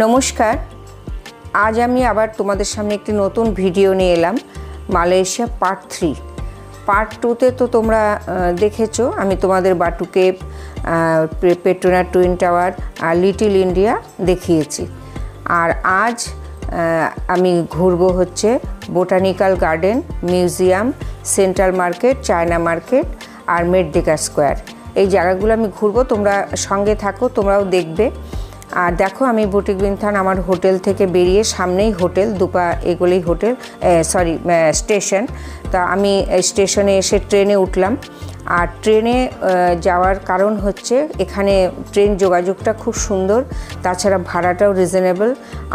নমস্কার। আজ আমি আবার তোমাদের সামনে একটি নতুন ভিডিও নিয়ে এলাম। Malaysia part 3। পার্ট 2তে তো তোমরা দেখেছো, আমি তোমাদের Batu cave, Petronas twin tower আর লিটল ইন্ডিয়া দেখিয়েছি। আর আজ আমি ঘুরবো হচ্ছে botanical garden, museum, central market, China market আর মেরদেকা স্কোয়ার। এই জায়গাগুলো আমি ঘুরবো, তোমরা সঙ্গে থাকো, তোমরাও দেখবে। আর দেখো, আমি বুটিক বিনথান আমার হোটেল থেকে বেরিয়ে, সামনেই হোটেল, দুপা এগুলোই হোটেল, স্টেশন। তা আমি স্টেশনে এসে ট্রেনে উঠলাম। আর ট্রেনে যাওয়ার কারণ হচ্ছে এখানে ট্রেন যোগাযোগটা খুব সুন্দর, তাছাড়া ভাড়াটাও রিজনেবল।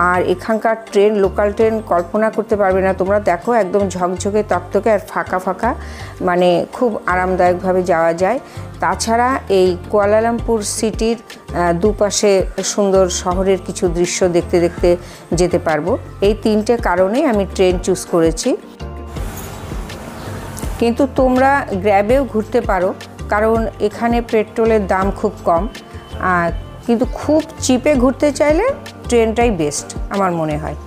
আর এখানকার ট্রেন, লোকাল ট্রেন কল্পনা করতে পারবে না তোমরা। দেখো, একদম ঝকঝকে তকতকে আর ফাঁকা ফাঁকা, মানে খুব আরামদায়কভাবে যাওয়া যায়। তাছাড়া এই কুয়ালালামপুর সিটির দুপাশে সুন্দর শহরের কিছু দৃশ্য দেখতে দেখতে যেতে পারবো। এই তিনটে কারণে আমি ট্রেন চুজ করেছি। কিন্তু তোমরা গ্র্যাবেও ঘুরতে পারো, কারণ এখানে পেট্রোলের দাম খুব কম। কিন্তু খুব চিপে ঘুরতে চাইলে ট্রেনটাই বেস্ট আমার মনে হয়।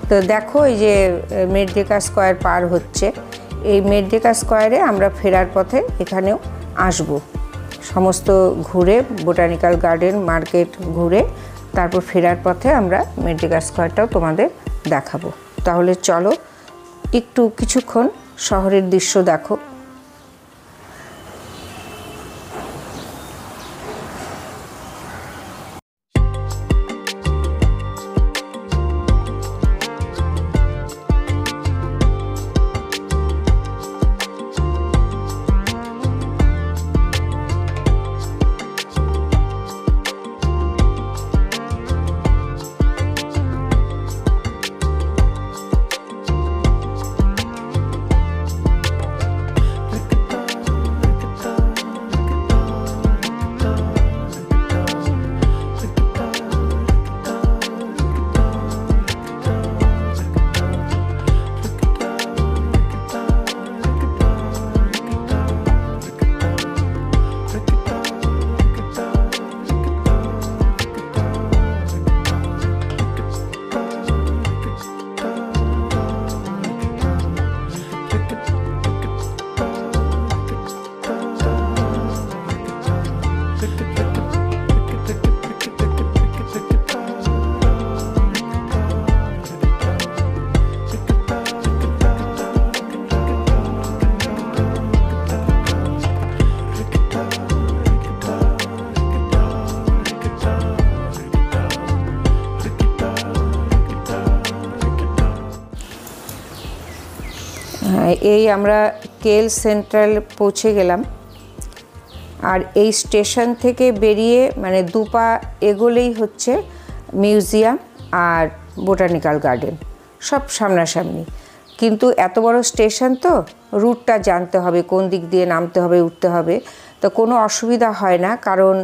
তো দেখো, এই যে মেরদেকা স্কোয়ার পার হচ্ছে, এই মেরদেকা স্কোয়ারে আমরা ফেরার পথে এখানেও আসব। সমস্ত ঘুরে বোটানিক্যাল গার্ডেন, মার্কেট ঘুরে তারপর ফেরার পথে আমরা মেরদেকা স্কোয়ারটাও তোমাদের দেখাবো। তাহলে চলো, একটু কিছুক্ষণ শহরের দৃশ্য দেখো। এই আমরা কেল সেন্ট্রাল পৌঁছে গেলাম। আর এই স্টেশন থেকে বেরিয়ে মানে দুপা এগোলেই হচ্ছে মিউজিয়াম আর বোটানিক্যাল গার্ডেন, সব সামনাসামনি। কিন্তু এত বড় স্টেশন তো রুটটা জানতে হবে, কোন দিক দিয়ে নামতে হবে, উঠতে হবে। তো কোনো অসুবিধা হয় না, কারণ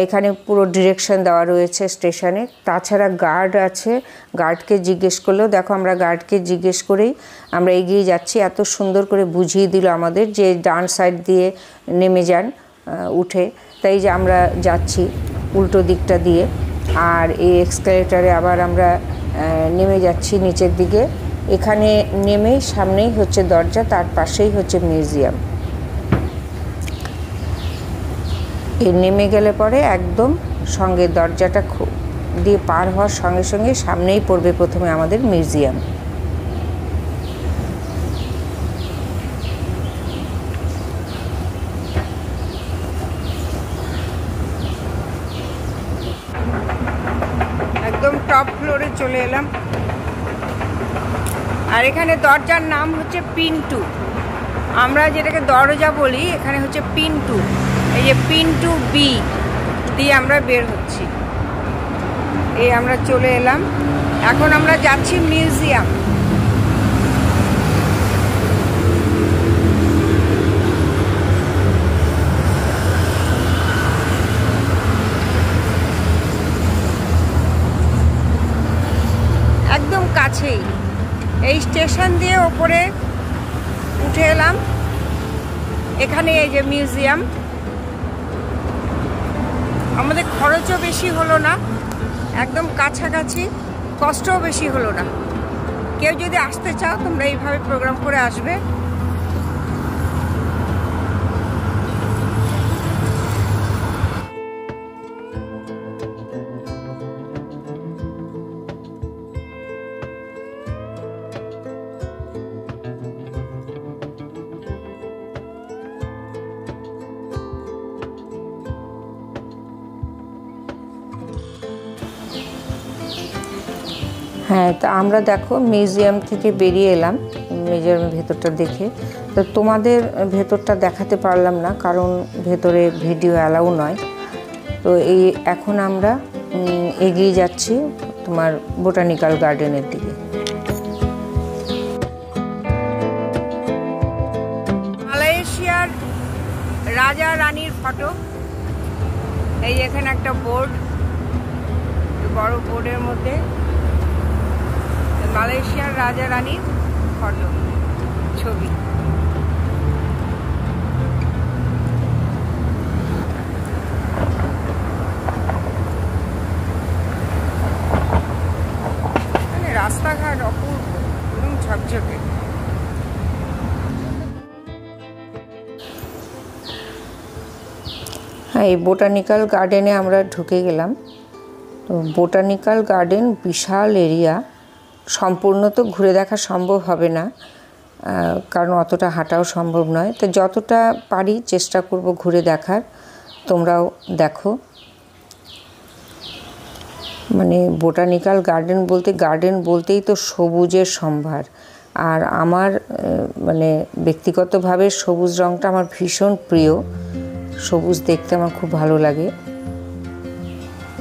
এখানে পুরো ডিরেকশন দেওয়া রয়েছে স্টেশনে। তাছাড়া গার্ড আছে, গার্ডকে জিজ্ঞেস করলেও, দেখো আমরা গার্ডকে জিজ্ঞেস করেই আমরা এগিয়ে যাচ্ছি। এত সুন্দর করে বুঝিয়ে দিল আমাদের যে ডান সাইড দিয়ে নেমে যান উঠে। তাই যে আমরা যাচ্ছি উল্টো দিকটা দিয়ে। আর এই এক্সকালেটারে আবার আমরা নেমে যাচ্ছি নিচের দিকে। এখানে নেমেই সামনেই হচ্ছে দরজা, তার পাশেই হচ্ছে মিউজিয়াম। এই নেমে গেলে পরে একদম সঙ্গে দরজাটা দিয়ে পার হওয়ার সঙ্গে সঙ্গে সামনেই পড়বে প্রথমে আমাদের মিউজিয়াম। একদম টপ ফ্লোরে চলে এলাম। আর এখানে দরজার নাম হচ্ছে পিন্টু। আমরা যেটাকে দরজা বলি, এখানে হচ্ছে পিন্টু। এই যে পিন্টু বি দিয়ে আমরা বের হচ্ছি। এই আমরা চলে এলাম, এখন আমরা যাচ্ছি মিউজিয়াম। একদম কাছেই, এই স্টেশন দিয়ে ওপরে উঠে এলাম। এখানে এই যে মিউজিয়াম, আমাদের খরচও বেশি হলো না, একদম কাছাকাছি, কষ্টও বেশি হলো না। কেউ যদি আসতে চাও তোমরা এইভাবে প্রোগ্রাম করে আসবে। হ্যাঁ, তা আমরা দেখো মিউজিয়াম থেকে বেরিয়ে এলাম, মিউজিয়ামের ভেতরটা দেখে। তো তোমাদের ভেতরটা দেখাতে পারলাম না, কারণ ভেতরে ভিডিও অ্যালাউ নয়। তো এই এখন আমরা এগিয়ে যাচ্ছি তোমার বোটানিক্যাল গার্ডেনের দিকে। মালয়েশিয়ার রাজা রানীর ফটো, এই এখানে একটা বোর্ড, বড় বোর্ডের মধ্যে মালয়েশিয়ার রাজা রানীর ফটো ছবি। রাস্তাঘাট অপূর্ব, একদম ঝকঝকে। হ্যাঁ, এই বোটানিক্যাল গার্ডেনে আমরা ঢুকে গেলাম। তো বোটানিক্যাল গার্ডেন বিশাল এরিয়া, সম্পূর্ণ তো ঘুরে দেখা সম্ভব হবে না, কারণ অতটা হাঁটাও সম্ভব নয়। তো যতটা পারি চেষ্টা করব ঘুরে দেখার, তোমরাও দেখো। মানে বোটানিক্যাল গার্ডেন বলতেই তো সবুজের সম্ভার। আর আমার মানে ব্যক্তিগতভাবে সবুজ রঙটা আমার ভীষণ প্রিয়, সবুজ দেখতে আমার খুব ভালো লাগে।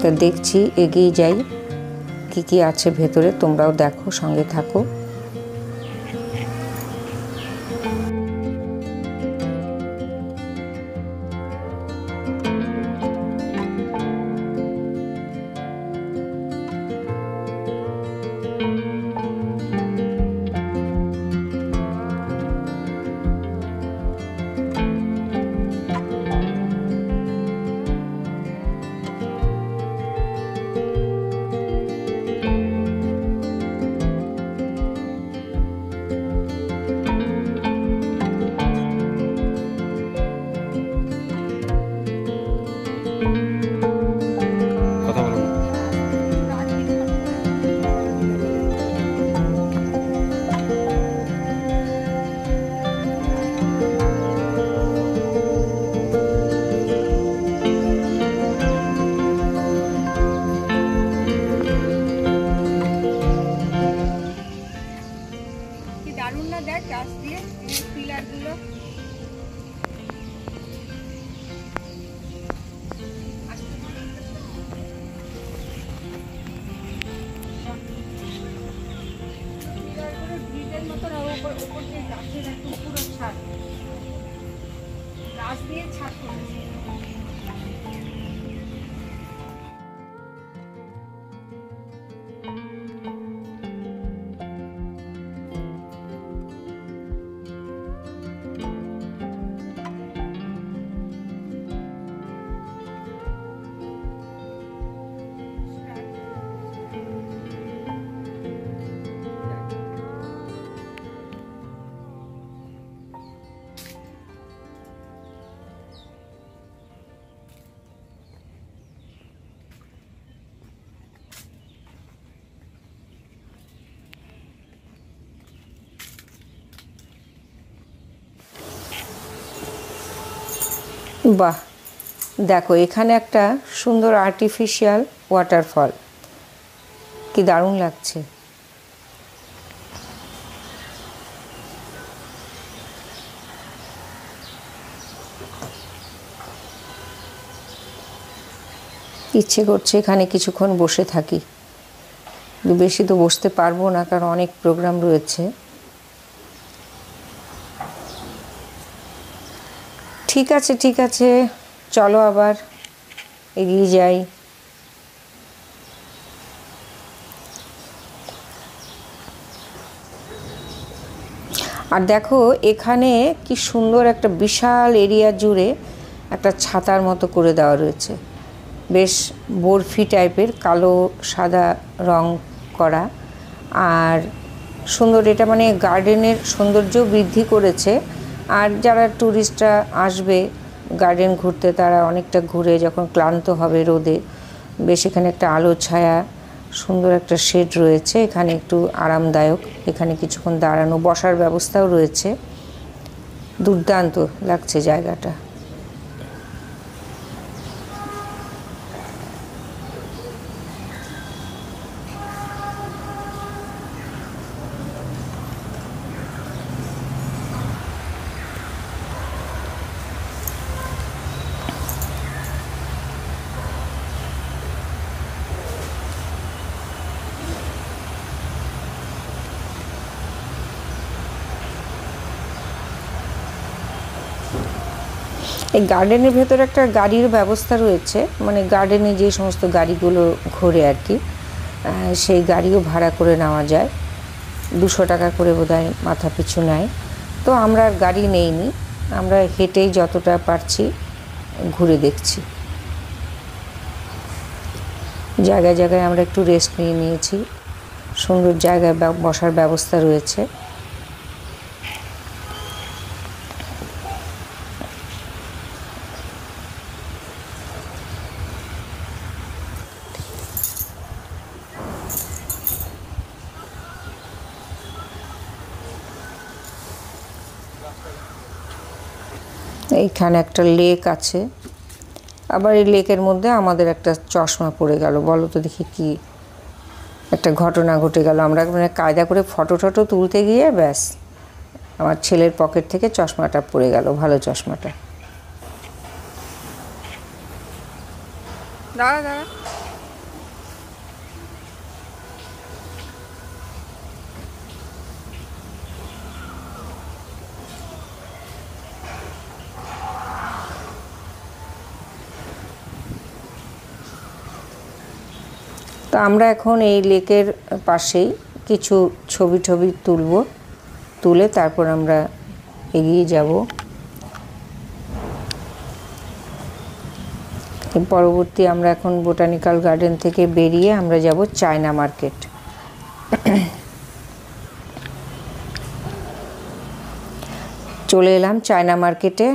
তা দেখছি, এগিয়ে যাই, কি কি আছে ভেতরে তোমরাও দেখো, সঙ্গে থাকো। বাহ, দেখো এখানে একটা সুন্দর আর্টিফিশিয়াল ওয়াটারফল, কি দারুণ লাগছে। ইচ্ছে করছে এখানে কিছুক্ষণ বসে থাকি, বেশি তো বসতে পারবো না, কারণ অনেক প্রোগ্রাম রয়েছে। ঠিক আছে, চলো আবার এগিয়ে যাই। আর দেখো এখানে কি সুন্দর একটা বিশাল এরিয়া জুড়ে একটা ছাতার মতো করে দেওয়া রয়েছে। বেশ বরফি টাইপের, কালো সাদা রং করা। আর সুন্দর, এটা মানে গার্ডেনের সৌন্দর্য বৃদ্ধি করেছে। আর যারা ট্যুরিস্টরা আসবে গার্ডেন ঘুরতে, তারা অনেকটা ঘুরে যখন ক্লান্ত হবে রোদে, বেশ এখানে একটা আলো ছায়া, সুন্দর একটা শেড রয়েছে, এখানে একটু আরামদায়ক, এখানে কিছুক্ষণ দাঁড়ানো বসার ব্যবস্থাও রয়েছে। দুর্দান্ত লাগছে জায়গাটা। এই গার্ডেনের ভেতরে একটা গাড়ির ব্যবস্থা রয়েছে, মানে গার্ডেনে যে সমস্ত গাড়িগুলো ঘোরে আর কি, সেই গাড়িও ভাড়া করে নেওয়া যায়। 200 টাকা করে বোধহয় মাথা পিছু নেয়। তো আমরা আর গাড়ি নেইনি, আমরা হেঁটেই যতটা পারছি ঘুরে দেখছি। জায়গায় জায়গায় আমরা একটু রেস্ট নিয়ে নিয়েছি, সুন্দর জায়গায় বসার ব্যবস্থা রয়েছে। এইখানে একটা লেক আছে, আবার এই লেকের মধ্যে আমাদের একটা চশমা পড়ে গেল। বলো তো দেখি কি একটা ঘটনা ঘটে গেল। আমরা মানে কায়দা করে ফটো টটো তুলতে গিয়ে ব্যাস আমার ছেলের পকেট থেকে চশমাটা পড়ে গেল, ভালো চশমাটা। দাঁড়া দাঁড়া, তো আমরা এখন এই লেকের পাশেই কিছু ছবি টবি তুলে তারপর আমরা এগিয়ে যাব। পরবর্তী আমরা এখন বোটানিক্যাল গার্ডেন থেকে বেরিয়ে আমরা যাব চায়না মার্কেট। চলে এলাম চায়না মার্কেটে।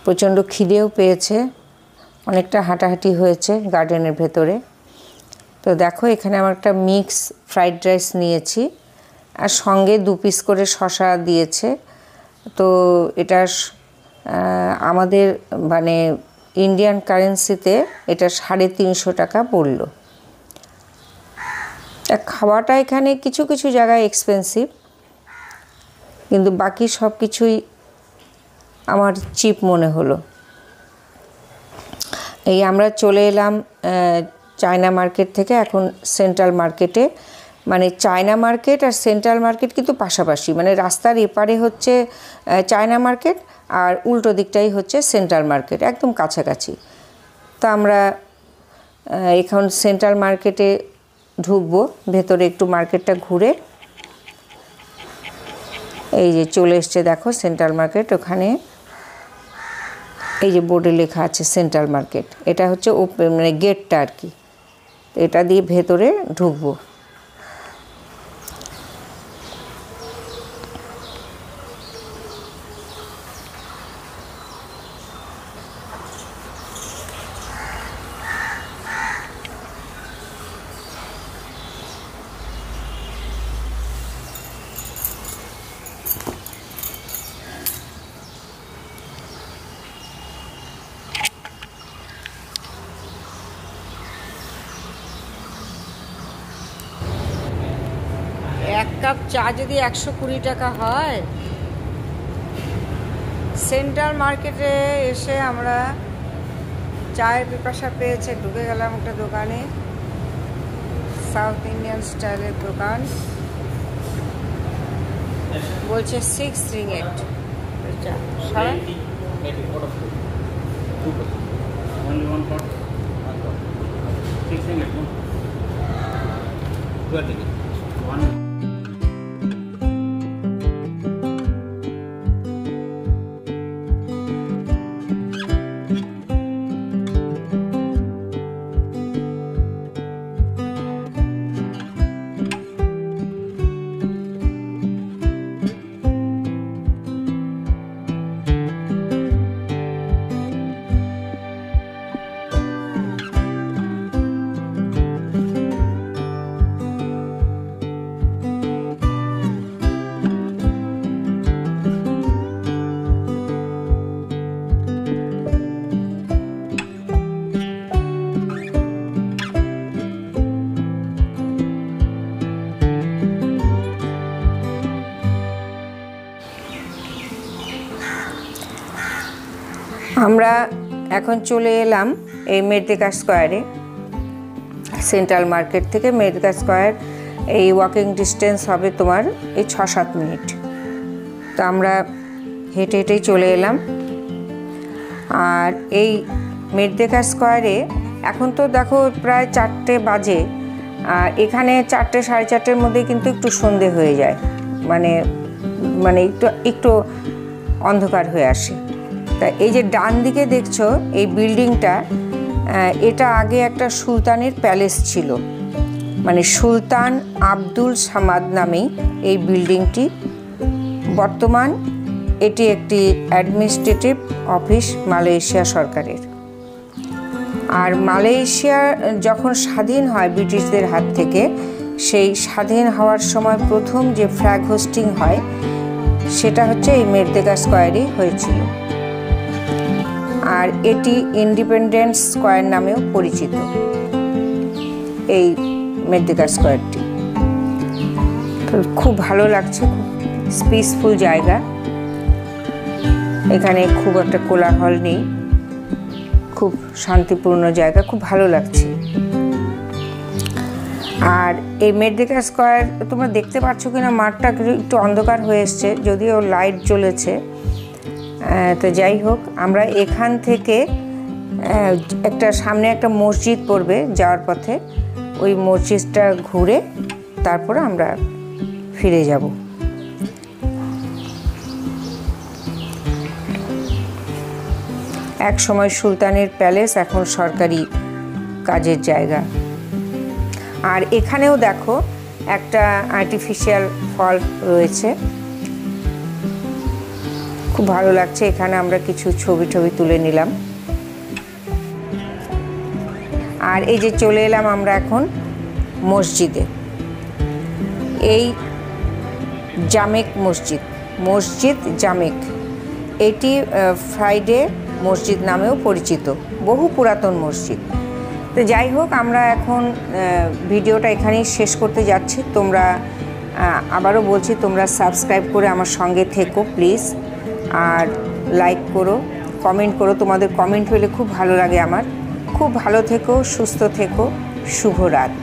প্রচণ্ড খিদেও পেয়েছে, অনেকটা হাঁটাহাঁটি হয়েছে গার্ডেনের ভেতরে। তো দেখো এখানে আমার একটা মিক্স ফ্রাইড রাইস নিয়েছি, আর সঙ্গে 2 পিস করে শসা দিয়েছে। তো এটা আমাদের মানে ইন্ডিয়ান কারেন্সিতে এটা 350 টাকা পড়ল। খাওয়াটা এখানে কিছু কিছু জায়গায় এক্সপেন্সিভ, কিন্তু বাকি সব কিছুই আমার চিপ মনে হলো। এই আমরা চলে এলাম চায়না মার্কেট থেকে এখন সেন্ট্রাল মার্কেটে। মানে চায়না মার্কেট আর সেন্ট্রাল মার্কেট কিন্তু পাশাপাশি, মানে রাস্তার এপারে হচ্ছে চায়না মার্কেট আর উল্টো দিকটাই হচ্ছে সেন্ট্রাল মার্কেট, একদম কাছাকাছি। তো আমরা এখন সেন্ট্রাল মার্কেটে ঢুকবো, ভেতরে একটু মার্কেটটা ঘুরে। এই যে চলে এসছে দেখো সেন্ট্রাল মার্কেট, ওখানে এই যে বোর্ডে লেখা আছে সেন্ট্রাল মার্কেট, এটা হচ্ছে মানে গেটটা আর কি। এটা দিয়ে ভেতরে ঢুকবো। এক কাপ চা যদি 120 টাকা হয়, সেন্ট্রাল মার্কেটে এসে আমরা চায়ের পিপাসা পেয়েছে, ঢুকে গেলাম একটা দোকানে, সাউথ ইন্ডিয়ান স্টাইলের দোকান। বলছে 6 রিঙ্গিট চা। সারা আমরা এখন চলে এলাম এই মের্দেকা স্কোয়ারে। সেন্ট্রাল মার্কেট থেকে মের্দেকা স্কোয়ার এই ওয়াকিং ডিস্টেন্স হবে তোমার এই 6-7 মিনিট। তো আমরা হেঁটে হেঁটেই চলে এলাম। আর এই মের্দেকা স্কোয়ারে এখন তো দেখো প্রায় 4টে বাজে, আর এখানে 4টে 4:30-এর মধ্যে কিন্তু একটু সন্ধে হয়ে যায়, মানে একটু অন্ধকার হয়ে আসে। তা এই যে ডান দিকে দেখছো এই বিল্ডিংটা, এটা আগে একটা সুলতানের প্যালেস ছিল, মানে সুলতান আব্দুল সামাদ নামেই এই বিল্ডিংটি। বর্তমান এটি একটি অ্যাডমিনিস্ট্রেটিভ অফিস মালয়েশিয়া সরকারের। আর মালয়েশিয়া যখন স্বাধীন হয় ব্রিটিশদের হাত থেকে, সেই স্বাধীন হওয়ার সময় প্রথম যে ফ্ল্যাগ হোস্টিং হয় সেটা হচ্ছে এই মের্দেকা স্কোয়ারেই হয়েছিল। আর এটি ইন্ডিপেন্ডেন্স স্কোয়ার নামেও পরিচিত এই মের্দেকা স্কোয়ারটি। খুব ভালো লাগছে, খুব পিসফুল জায়গা, এখানে খুব একটা কোলাহল নেই, খুব শান্তিপূর্ণ জায়গা, খুব ভালো লাগছে। আর এই মের্দেকা স্কোয়ার তোমরা দেখতে পাচ্ছ কিনা মাঠটা একটু অন্ধকার হয়ে এসছে, যদিও লাইট জ্বলেছে। তো যাই হোক, আমরা এখান থেকে একটা সামনে একটা মসজিদ পড়বে যাওয়ার পথে, ওই মসজিদটা ঘুরে তারপরে আমরা ফিরে যাব। এক সময় সুলতানের প্যালেস, এখন সরকারি কাজের জায়গা। আর এখানেও দেখো একটা আর্টিফিশিয়াল ফল রয়েছে, খুব ভালো লাগছে। এখানে আমরা কিছু ছবি তুলে নিলাম। আর এই যে চলে এলাম আমরা এখন মসজিদে, এই জামেক মসজিদ জামেক, এটি ফ্রাইডে মসজিদ নামেও পরিচিত, বহু পুরাতন মসজিদ। তো যাই হোক, আমরা এখন ভিডিওটা এখানেই শেষ করতে যাচ্ছি। তোমরা আবারও বলছি, তোমরা সাবস্ক্রাইব করে আমার সঙ্গে থেকো প্লিজ, আর লাইক করো, কমেন্ট করো। তোমাদের কমেন্ট হলে খুব ভালো লাগে আমার। খুব ভালো থেকো, সুস্থ থেকো, শুভরাত।